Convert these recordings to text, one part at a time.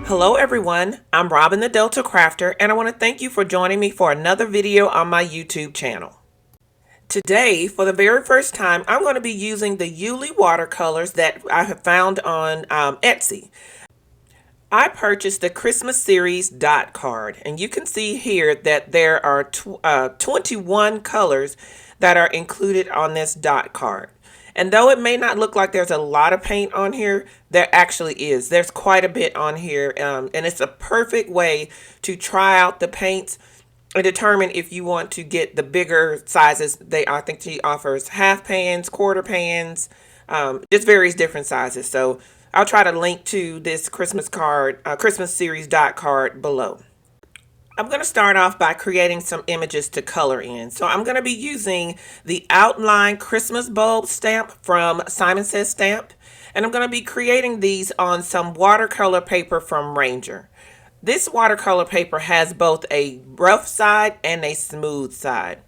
Hello everyone, I'm Robin the Delta Crafter and I want to thank you for joining me for another video on my YouTube channel. Today, for the very first time, I'm going to be using the Iuile watercolors that I have found on Etsy. I purchased the Christmas Series dot card, and you can see here that there are 21 colors that are included on this dot card. And though it may not look like there's a lot of paint on here, there actually is. There's quite a bit on here, and it's a perfect way to try out the paints and determine if you want to get the bigger sizes. I think she offers half pans, quarter pans, just various different sizes. So I'll try to link to this Christmas Series dot card below. I'm going to start off by creating some images to color in. So I'm going to be using the Outline Christmas Bulb stamp from Simon Says Stamp. And I'm going to be creating these on some watercolor paper from Ranger. This watercolor paper has both a rough side and a smooth side.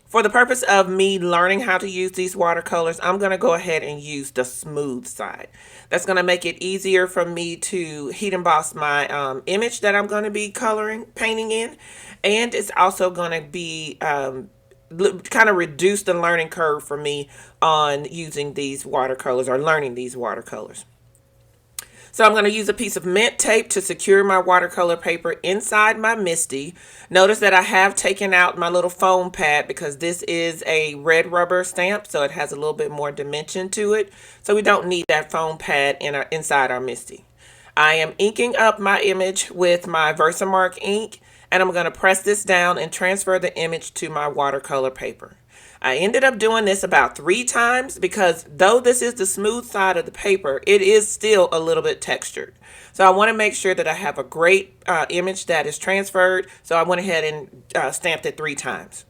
For the purpose of me learning how to use these watercolors, I'm going to go ahead and use the smooth side. That's going to make it easier for me to heat emboss my image that I'm going to be painting in. And it's also going to be kind of reduce the learning curve for me on using these watercolors or learning these watercolors. So I'm going to use a piece of mint tape to secure my watercolor paper inside my MISTI. Notice that I have taken out my little foam pad because this is a red rubber stamp, so it has a little bit more dimension to it. So we don't need that foam pad inside our MISTI. I am inking up my image with my VersaMark ink, and I'm going to press this down and transfer the image to my watercolor paper. I ended up doing this about 3 times because though this is the smooth side of the paper, it is still a little bit textured. So I want to make sure that I have a great image that is transferred. So I went ahead and stamped it 3 times.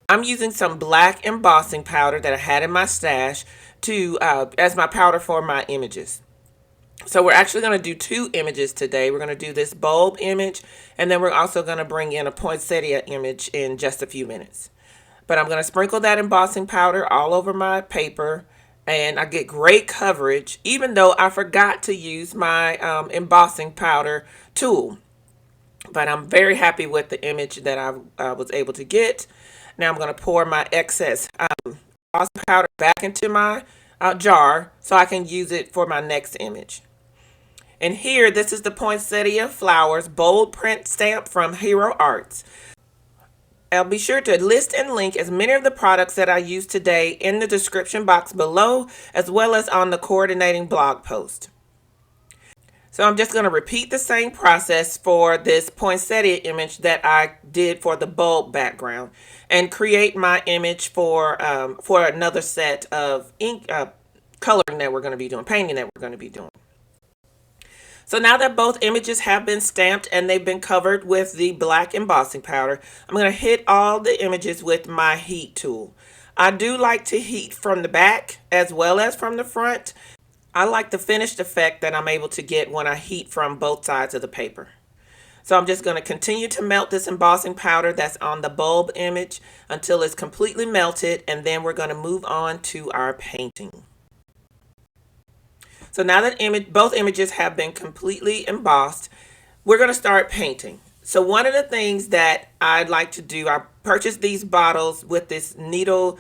I'm using some black embossing powder that I had in my stash as my powder for my images. So we're actually going to do 2 images today. We're going to do this bulb image, and then we're also going to bring in a poinsettia image in just a few minutes. But I'm going to sprinkle that embossing powder all over my paper, and I get great coverage even though I forgot to use my embossing powder tool. But I'm very happy with the image that I was able to get. Now I'm going to pour my excess embossing powder back into my jar so I can use it for my next image. And here, this is the Poinsettia Flowers bold print stamp from Hero Arts. I'll be sure to list and link as many of the products that I use today in the description box below, as well as on the coordinating blog post. So I'm just going to repeat the same process for this poinsettia image that I did for the bulb background and create my image for another set of ink coloring that we're going to be doing, painting that we're going to be doing. So now that both images have been stamped and they've been covered with the black embossing powder, I'm going to hit all the images with my heat tool. I do like to heat from the back as well as from the front. I like the finished effect that I'm able to get when I heat from both sides of the paper. So I'm just going to continue to melt this embossing powder that's on the bulb image until it's completely melted, and then we're going to move on to our painting. So now that both images have been completely embossed, we're going to start painting. So one of the things that I'd like to do, I purchased these bottles with this needle,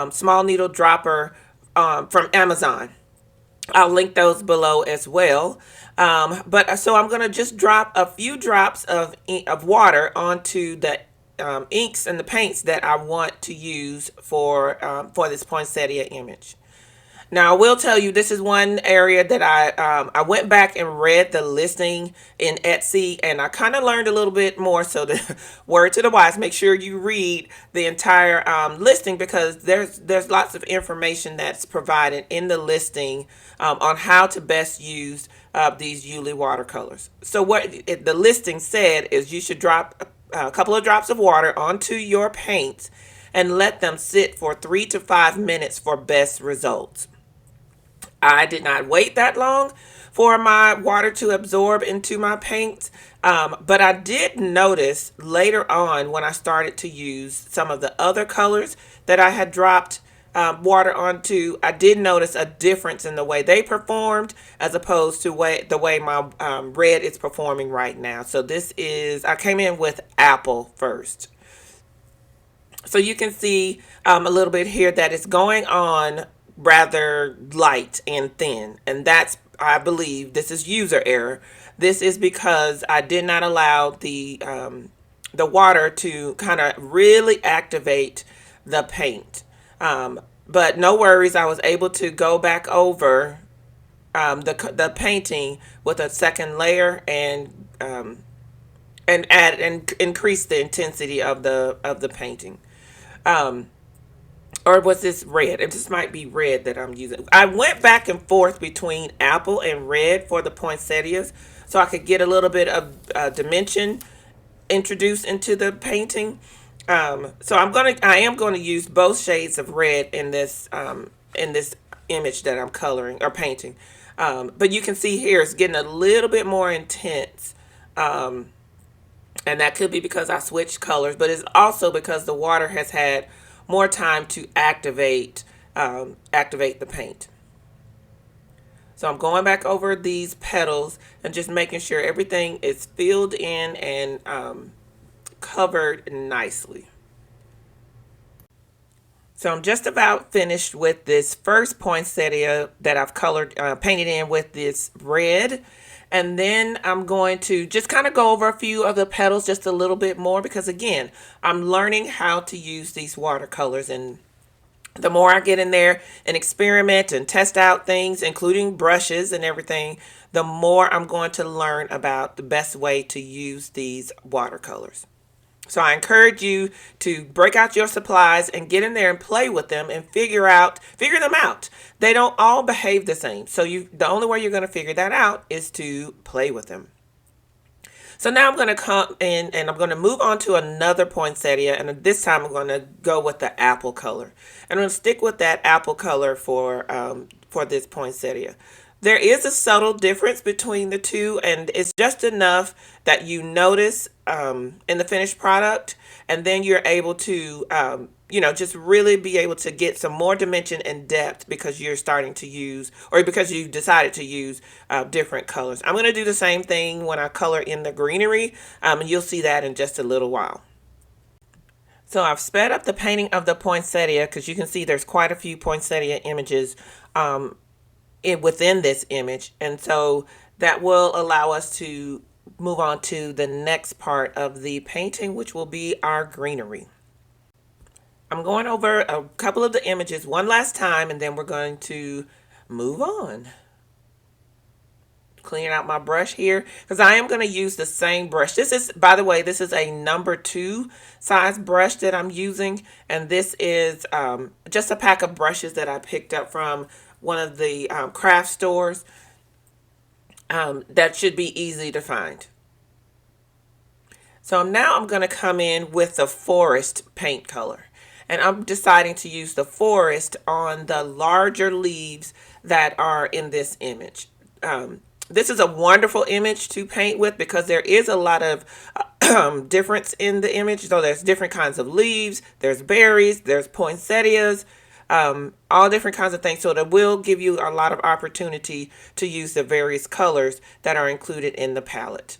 small needle dropper from Amazon. I'll link those below as well. So I'm going to just drop a few drops of water onto the inks and the paints that I want to use for this poinsettia image. Now, I will tell you, this is one area that I went back and read the listing in Etsy, and I kind of learned a little bit more. So the word to the wise, make sure you read the entire listing, because there's lots of information that's provided in the listing on how to best use these Iuile watercolors. So what the listing said is you should drop a couple of drops of water onto your paints and let them sit for 3 to 5 minutes for best results. I did not wait that long for my water to absorb into my paints, but I did notice later on when I started to use some of the other colors that I had dropped water onto, I did notice a difference in the way they performed as opposed to the way my red is performing right now. So this is, I came in with apple first. So you can see a little bit here that it's going on rather light and thin. And that's, I believe, this is user error. This is because I did not allow the water to kind of really activate the paint. But no worries, I was able to go back over the painting with a second layer and add and increase the intensity of the painting. Or was this red? It just might be red that I'm using. I went back and forth between apple and red for the poinsettias so I could get a little bit of dimension introduced into the painting. So I am going to use both shades of red in this image that I'm coloring or painting. But you can see here it's getting a little bit more intense. And that could be because I switched colors, but it's also because the water has had more time to activate the paint. So I'm going back over these petals and just making sure everything is filled in and covered nicely. So I'm just about finished with this first poinsettia that I've painted in with this red. And then I'm going to just kind of go over a few of the petals just a little bit more because, again, I'm learning how to use these watercolors. And the more I get in there and experiment and test out things, including brushes and everything, the more I'm going to learn about the best way to use these watercolors. So I encourage you to break out your supplies and get in there and play with them and figure them out. They don't all behave the same. So the only way you're going to figure that out is to play with them. So now I'm going to come in and I'm going to move on to another poinsettia, and this time I'm going to go with the apple color. And I'm going to stick with that apple color for this poinsettia. There is a subtle difference between the two, and it's just enough that you notice in the finished product, and then you're able to, just really be able to get some more dimension and depth because you're starting to use, or because you decided to use different colors. I'm going to do the same thing when I color in the greenery, and you'll see that in just a little while. So I've sped up the painting of the poinsettia because you can see there's quite a few poinsettia images within this image, and so that will allow us to move on to the next part of the painting, which will be our greenery. I'm going over a couple of the images one last time, and then we're going to move on. Cleaning out my brush here because I am going to use the same brush. This is, by the way, this is a number 2 size brush that I'm using, and this is just a pack of brushes that I picked up from one of the craft stores that should be easy to find. So now I'm going to come in with the forest paint color, and I'm deciding to use the forest on the larger leaves that are in this image. This is a wonderful image to paint with because there is a lot of difference in the image. So there's different kinds of leaves, there's berries, there's poinsettias, all different kinds of things. So that will give you a lot of opportunity to use the various colors that are included in the palette.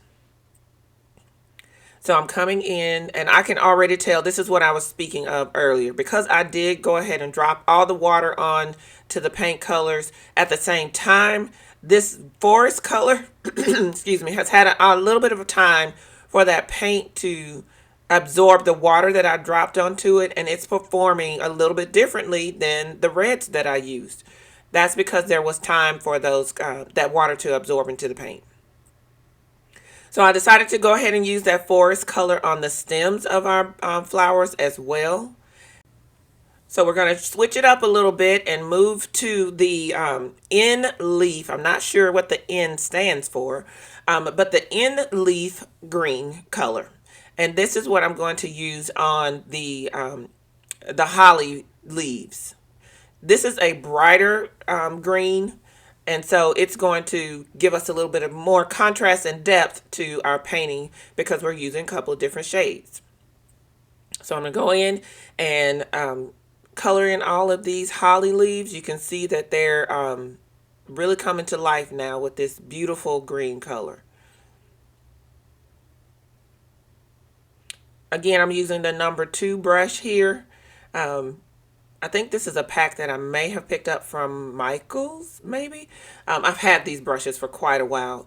So I'm coming in, and I can already tell this is what I was speaking of earlier, because I did go ahead and drop all the water on to the paint colors at the same time. This forest color, excuse me, has had a little bit of a time for that paint to absorb the water that I dropped onto it, and it's performing a little bit differently than the reds that I used. That's because there was time for that water to absorb into the paint. So I decided to go ahead and use that forest color on the stems of our flowers as well. So we're going to switch it up a little bit and move to the end leaf. I'm not sure what the N stands for, but the end leaf green color. And this is what I'm going to use on the holly leaves. This is a brighter green, and so it's going to give us a little bit of more contrast and depth to our painting because we're using a couple of different shades. So I'm going to go in and color in all of these holly leaves, you can see that they're really coming to life now with this beautiful green color. Again, I'm using the number 2 brush here. I think this is a pack that I may have picked up from Michael's, maybe. I've had these brushes for quite a while.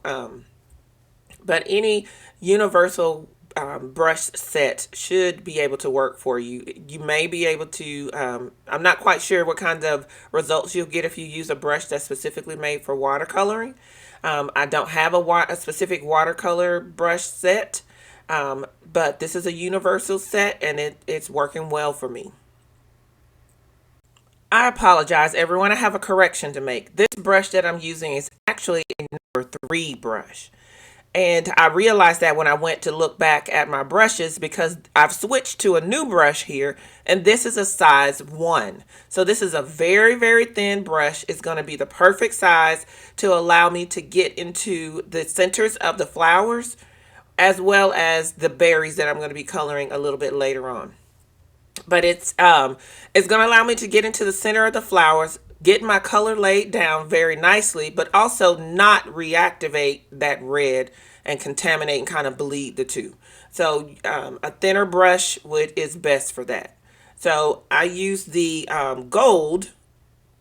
But any universal brush set should be able to work for you. You may be able to, I'm not quite sure what kind of results you'll get if you use a brush that's specifically made for watercoloring. I don't have a specific watercolor brush set, but this is a universal set and it's working well for me. I apologize, everyone. I have a correction to make. This brush that I'm using is actually a number 3 brush. And I realized that when I went to look back at my brushes, because I've switched to a new brush here, and this is a size 1. So this is a very, very thin brush. It's going to be the perfect size to allow me to get into the centers of the flowers, as well as the berries that I'm going to be coloring a little bit later on. But it's going to allow me to get into the center of the flowers, get my color laid down very nicely, but also not reactivate that red and contaminate and kind of bleed the two. So a thinner brush is best for that. So I use the gold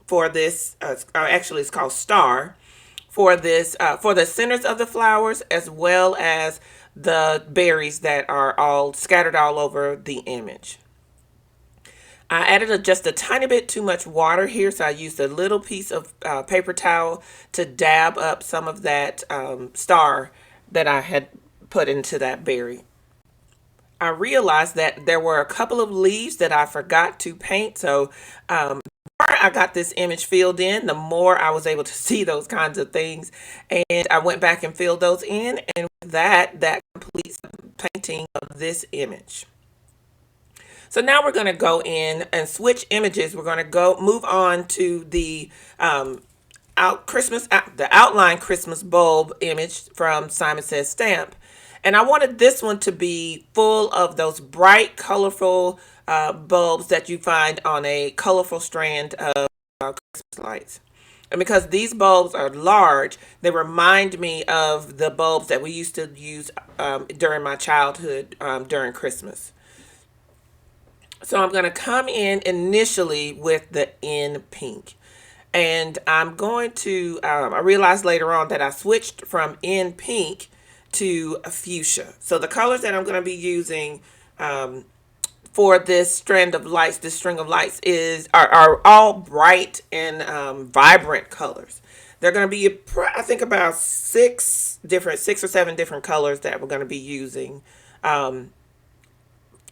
for this, actually it's called Star, for this, for the centers of the flowers, as well as the berries that are all scattered all over the image. I added just a tiny bit too much water here, so I used a little piece of paper towel to dab up some of that star that I had put into that berry. I realized that there were a couple of leaves that I forgot to paint, so the more I got this image filled in, the more I was able to see those kinds of things, and I went back and filled those in, and with that completes the painting of this image. So now we're going to go in and switch images. We're going to move on to the the outline Christmas bulb image from Simon Says Stamp. And I wanted this one to be full of those bright, colorful bulbs that you find on a colorful strand of Christmas lights. And because these bulbs are large, they remind me of the bulbs that we used to use during my childhood during Christmas. So I'm going to come in initially with the in pink. And I'm going to, I realized later on that I switched from in pink to fuchsia. So the colors that I'm going to be using for this strand of lights, this string of lights are all bright and vibrant colors. They're going to be, I think, about 6 or 7 different colors that we're going to be using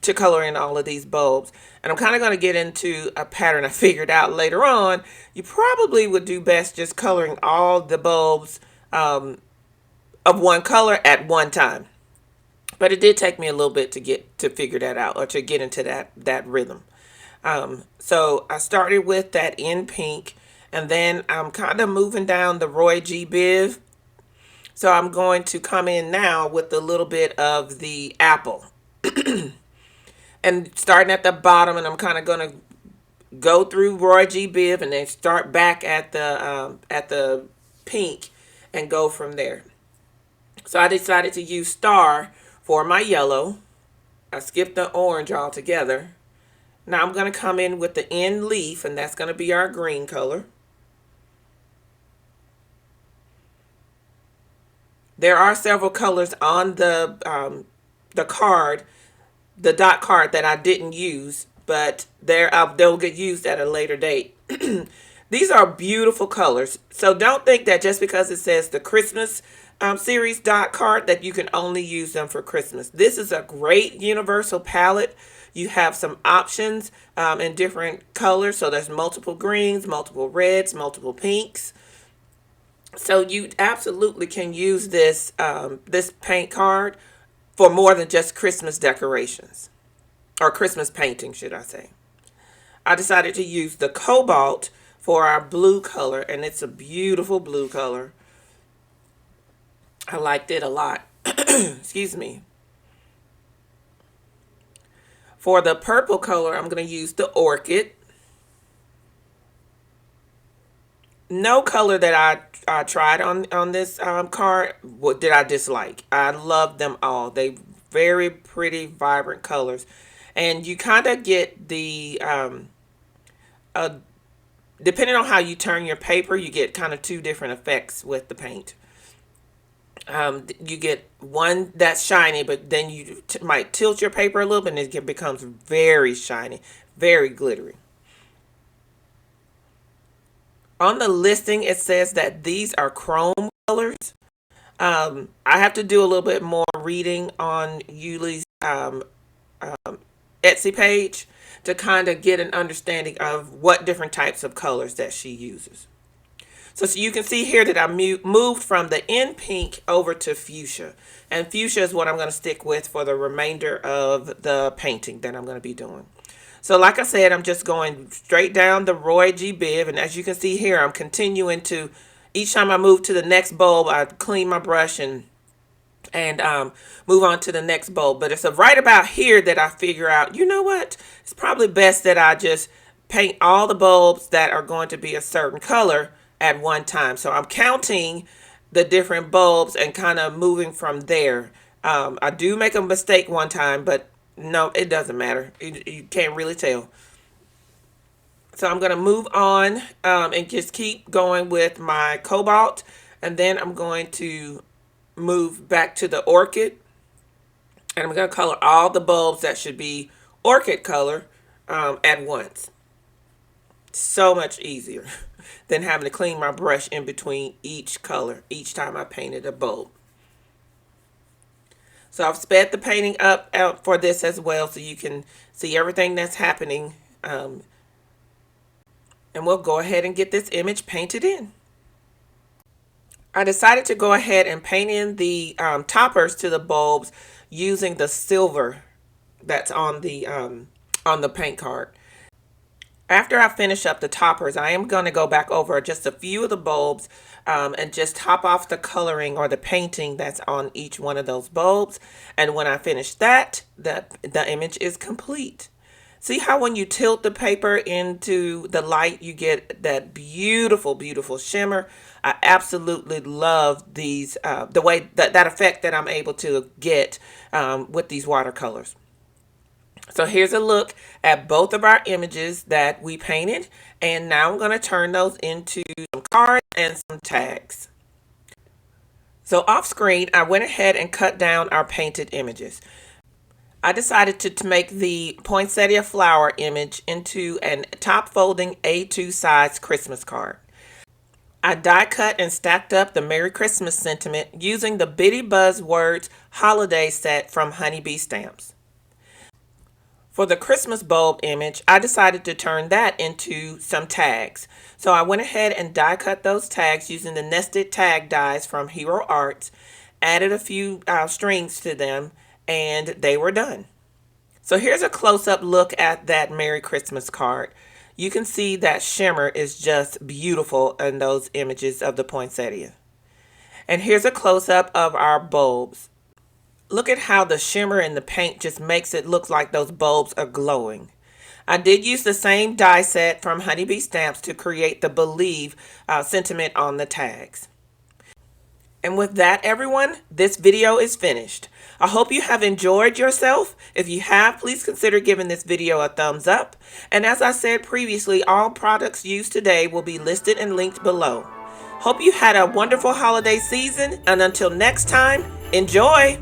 to color in all of these bulbs. And I'm kind of going to get into a pattern I figured out later on. You probably would do best just coloring all the bulbs of one color at one time. But it did take me a little bit to figure that out, or to get into that rhythm. So I started with that in pink, and then I'm kind of moving down the Roy G. Biv. So I'm going to come in now with a little bit of the apple. And starting at the bottom, and I'm kind of going to go through Roy G. Biv and then start back at the pink and go from there. So I decided to use Star for my yellow. I skipped the orange altogether. Now I'm going to come in with the end leaf, and that's going to be our green color. There are several colors on the card, the dot card, that I didn't use, but they'll get used at a later date. These are beautiful colors. So don't think that just because it says the Christmas series dot card that you can only use them for Christmas. This is a great universal palette. You have some options in different colors. So there's multiple greens, multiple reds, multiple pinks. So you absolutely can use this this paint card for more than just Christmas decorations, or Christmas painting, should I say. I decided to use the cobalt for our blue color, and it's a beautiful blue color. I liked it a lot. Excuse me. For the purple color, I'm going to use the orchid. No color that I tried on this card did I dislike. I love them all. They very pretty, vibrant colors, and you kind of get the uh, depending on how you turn your paper, you get kind of two different effects with the paint. You get one that's shiny, but then you might tilt your paper a little bit, and it becomes very shiny, very glittery. On the listing, it says that these are chrome colors. I have to do a little bit more reading on Iuile's Etsy page to kind of get an understanding of what different types of colors that she uses. So you can see here that I moved from the in pink over to fuchsia. And fuchsia is what I'm going to stick with for the remainder of the painting that I'm going to be doing. So like I said, I'm just going straight down the Roy G. Biv. And as you can see here, I'm continuing to, each time I move to the next bulb, I clean my brush and move on to the next bulb. But it's right about here that I figure out, you know what? It's probably best that I just paint all the bulbs that are going to be a certain color at one time. So I'm counting the different bulbs and kind of moving from there. I do make a mistake one time, but no, it doesn't matter. You can't really tell. So I'm going to move on and just keep going with my cobalt. And then I'm going to move back to the orchid. And I'm going to color all the bulbs that should be orchid color at once. So much easier than having to clean my brush in between each color each time I painted a bulb. So I've sped the painting up out for this as well, so you can see everything that's happening. And we'll go ahead and get this image painted in. I decided to go ahead and paint in the toppers to the bulbs using the silver that's on the paint card. After I finish up the toppers, I am going to go back over just a few of the bulbs and just top off the coloring or the painting that's on each one of those bulbs. And when I finish that, the image is complete. See how when you tilt the paper into the light, you get that beautiful, beautiful shimmer. I absolutely love these, the way that effect that I'm able to get with these watercolors. So here's a look at both of our images that we painted, and now I'm going to turn those into some cards and some tags. So off screen, I went ahead and cut down our painted images. I decided to make the poinsettia flower image into a top folding A2 size Christmas card. I die cut and stacked up the Merry Christmas sentiment using the Bitty Buzzwords holiday set from Honeybee Stamps. For the Christmas bulb image, I decided to turn that into some tags. So I went ahead and die cut those tags using the nested tag dies from Hero Arts, added a few strings to them, and they were done. So here's a close-up look at that Merry Christmas card. You can see that shimmer is just beautiful in those images of the poinsettia. And here's a close-up of our bulbs. Look at how the shimmer in the paint just makes it look like those bulbs are glowing. I did use the same die set from Honeybee Stamps to create the Believe sentiment on the tags. And with that, everyone, this video is finished. I hope you have enjoyed yourself. If you have, please consider giving this video a thumbs up. And as I said previously, all products used today will be listed and linked below. Hope you had a wonderful holiday season, and until next time, enjoy!